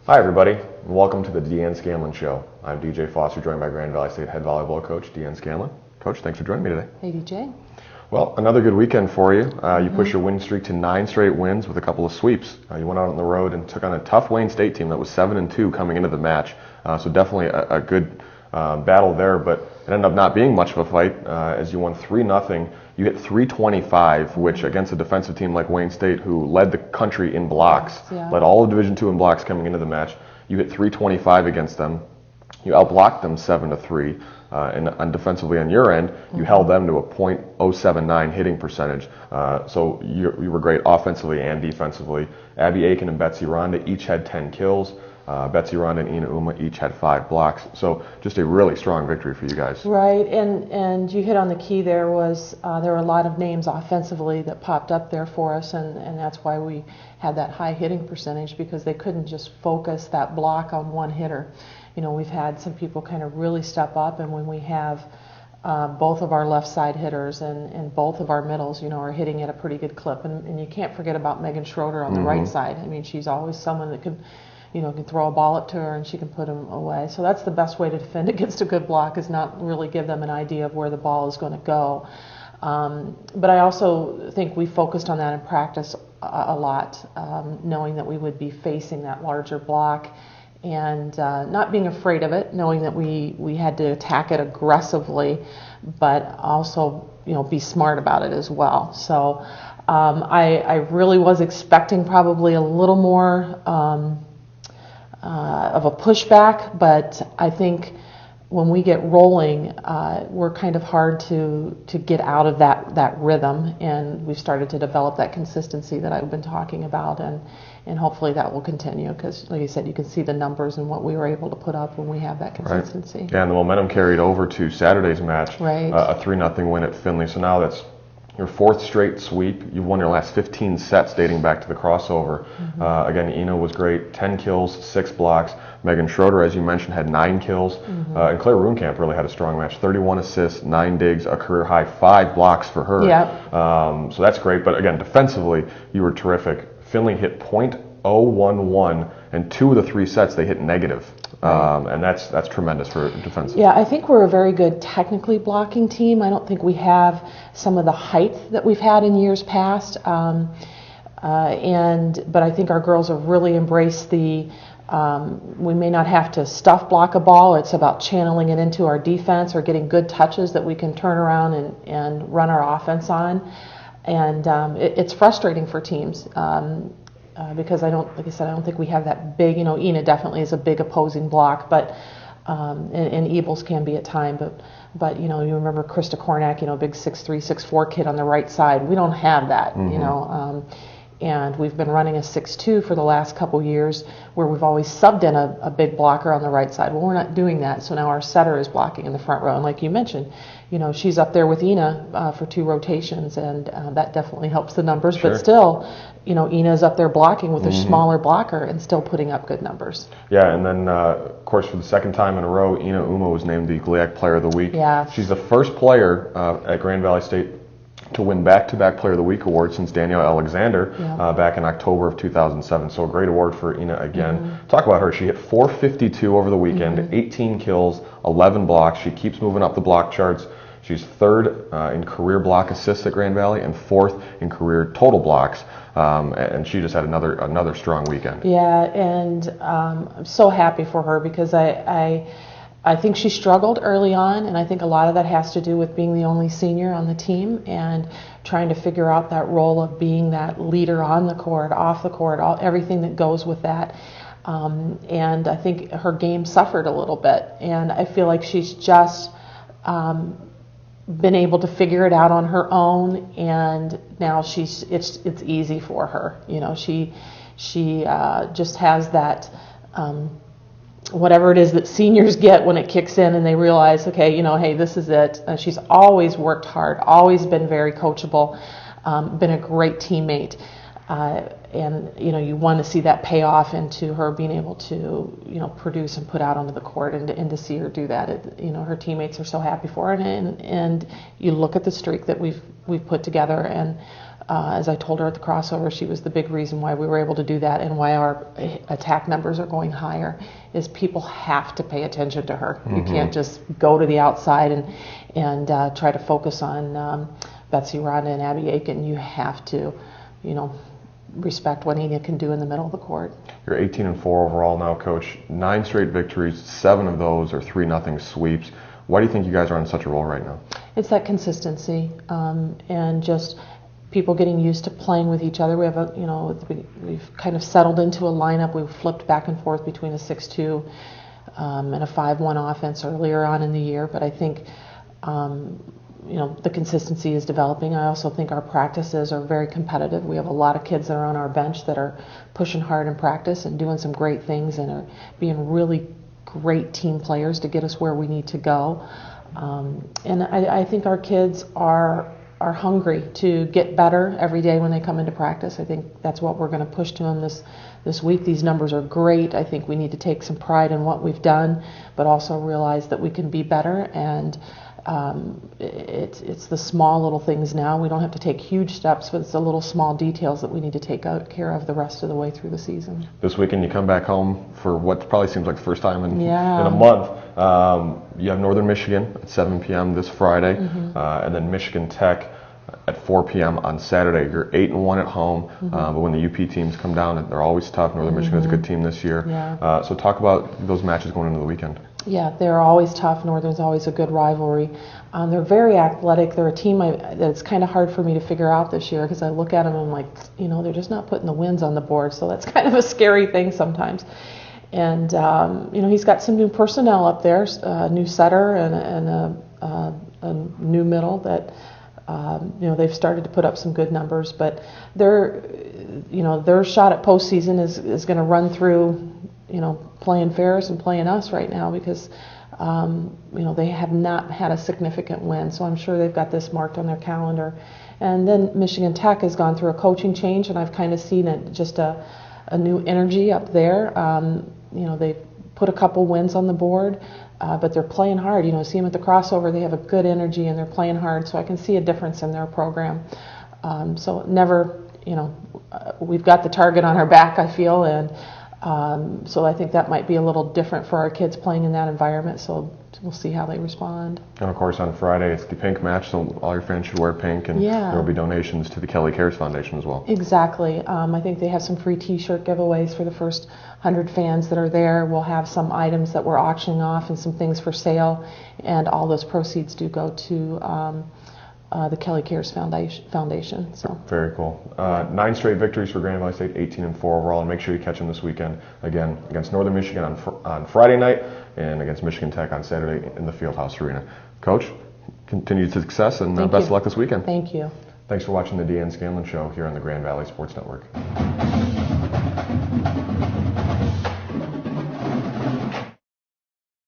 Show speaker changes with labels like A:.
A: Hi everybody, and welcome to the Deanne Scanlon Show. I'm DJ Foster, joined by Grand Valley State head volleyball coach Deanne Scanlon. Coach, thanks for joining me today.
B: Hey DJ.
A: Well, another good weekend for you. You pushed your win streak to 9 straight wins with a couple of sweeps. You went out on the road and took on a tough Wayne State team that was 7-2 coming into the match. So definitely a good battle there, but it ended up not being much of a fight as you won 3-0. You hit 325, which against a defensive team like Wayne State, who led the country in blocks, led all of Division II in blocks coming into the match, you hit 325 against them. You outblocked them 7-3, and defensively on your end, you held them to a .079 hitting percentage. So you were great offensively and defensively. Abby Aiken and Betsy Ronda each had 10 kills. Betsy Ronda and Ina Uma each had 5 blocks. So just a really strong victory for you guys.
B: Right, and you hit on the key there was there were a lot of names offensively that popped up there for us, and that's why we had that high hitting percentage, because they couldn't just focus that block on one hitter. You know, we've had some people kind of really step up, and when we have both of our left side hitters and both of our middles, you know, are hitting at a pretty good clip. And you can't forget about Megan Schroeder on the right side. I mean, she's always someone that can throw a ball up to her and she can put them away. So that's the best way to defend against a good block, is not really give them an idea of where the ball is going to go. But I also think we focused on that in practice a lot, knowing that we would be facing that larger block and not being afraid of it, knowing that we had to attack it aggressively, but also, you know, be smart about it as well. So I really was expecting probably a little more of a pushback, but I think when we get rolling, we're kind of hard to get out of that rhythm, and we've started to develop that consistency that I've been talking about, and hopefully that will continue, because like I said, you can see the numbers and what we were able to put up when we have that consistency.
A: Right. Yeah, and the momentum carried over to Saturday's match,
B: right.
A: A 3-0 win at Findlay. So now that's your 4th straight sweep. You've won your last 15 sets dating back to the crossover. Again, Ina was great, 10 kills, 6 blocks. Megan Schroeder, as you mentioned, had 9 kills. And Claire Ruhnkamp really had a strong match, 31 assists, 9 digs, a career high 5 blocks for her.
B: Yep.
A: So that's great. But again, defensively, you were terrific. Finley hit .011, and 2 of the 3 sets they hit negative. And that's tremendous for defense.
B: Yeah, I think we're a very good technically blocking team. I don't think we have some of the height that we've had in years past. But I think our girls have really embraced the, we may not have to stuff block a ball. It's about channeling it into our defense or getting good touches that we can turn around and run our offense on. And it's frustrating for teams. Because like I said, I don't think we have that big, you know, Ina definitely is a big opposing block, but, and Ebles can be at time, but, you know, you remember Krista Kornak, you know, big 6'3", 6'4" kid on the right side. We don't have that, you know, and we've been running a 6'2" for the last couple years, where we've always subbed in a big blocker on the right side. Well, we're not doing that, so now our setter is blocking in the front row, and like you mentioned, you know, she's up there with Ina for 2 rotations, and that definitely helps the numbers. Sure. But still, you know, Ina's up there blocking with a smaller blocker and still putting up good numbers.
A: Yeah, and then, of course, for the 2nd time in a row, Ina Uma was named the GLIAC Player of the Week.
B: Yeah. She's
A: the first player at Grand Valley State to win back-to-back Player of the Week award since Danielle Alexander back in October of 2007. So a great award for Ina again. Talk about her. She hit .452 over the weekend, 18 kills, 11 blocks. She keeps moving up the block charts. She's 3rd in career block assists at Grand Valley and 4th in career total blocks. And she just had another strong weekend.
B: Yeah, and I'm so happy for her, because I think she struggled early on, and I think a lot of that has to do with being the only senior on the team and trying to figure out that role of being that leader on the court, off the court, everything that goes with that. And I think her game suffered a little bit, and I feel like she's just been able to figure it out on her own, and now it's easy for her. You know, she just has that whatever it is that seniors get when it kicks in and they realize, okay, you know, hey, this is it. She's always worked hard, always been very coachable, been a great teammate. And, you know, you want to see that pay off into her being able to, you know, produce and put out onto the court, and to see her do that. You know, her teammates are so happy for her, and you look at the streak that we've put together, and as I told her at the crossover, she was the big reason why we were able to do that and why our attack numbers are going higher, is people have to pay attention to her. You can't just go to the outside and try to focus on Betsy Rhonda and Abby Aiken. You have to, respect what Anya can do in the middle of the court.
A: You're 18-4 overall now, Coach. 9 straight victories, 7 of those are 3-0 sweeps. Why do you think you guys are on such a roll right now?
B: It's that consistency and just people getting used to playing with each other. We have we've kind of settled into a lineup. We've flipped back and forth between a 6-2 and a 5-1 offense earlier on in the year, but I think the consistency is developing. I also think our practices are very competitive. We have a lot of kids that are on our bench that are pushing hard in practice and doing some great things and are being really great team players to get us where we need to go. And I think our kids are hungry to get better every day when they come into practice. I think that's what we're going to push to them this week. These numbers are great. I think we need to take some pride in what we've done, but also realize that we can be better. And it's the small little things now. We don't have to take huge steps, but it's the little small details that we need to take care of the rest of the way through the season.
A: This weekend you come back home for what probably seems like the first time in a month. You have Northern Michigan at 7 p.m. this Friday, and then Michigan Tech at 4 p.m. on Saturday. You're 8-1 at home, but when the UP teams come down, they're always tough. Northern Michigan is a good team this year. So talk about those matches going into the weekend. Yeah,
B: they're always tough. Northern's always a good rivalry. They're very athletic. They're a team that's kind of hard for me to figure out this year because I look at them and I'm like, they're just not putting the wins on the board. So that's kind of a scary thing sometimes. And, he's got some new personnel up there, a new setter and a new middle that, they've started to put up some good numbers. But their shot at postseason is going to run through, playing Ferris and playing us right now because, they have not had a significant win. So I'm sure they've got this marked on their calendar. And then Michigan Tech has gone through a coaching change, and I've kind of seen just a new energy up there. They've put a couple wins on the board, but they're playing hard. See them at the crossover, they have a good energy and they're playing hard. So I can see a difference in their program. So never, we've got the target on our back, I feel, and so I think that might be a little different for our kids playing in that environment, so we'll see how they respond.
A: And of course on Friday it's the pink match, so all your fans should wear pink, and there will be donations to the Kelly Cares Foundation as well.
B: Exactly. I think they have some free t-shirt giveaways for the first 100 fans that are there. We'll have some items that we're auctioning off and some things for sale, and all those proceeds do go to the Kelly Cares Foundation. So
A: very cool. 9 straight victories for Grand Valley State, 18-4 overall, and make sure you catch them this weekend again against Northern Michigan on Friday night and against Michigan Tech on Saturday in the Fieldhouse Arena. Coach, continued success and best of luck this weekend.
B: Thank you.
A: Thanks for watching the Deanne Scanlon Show here on the Grand Valley Sports Network.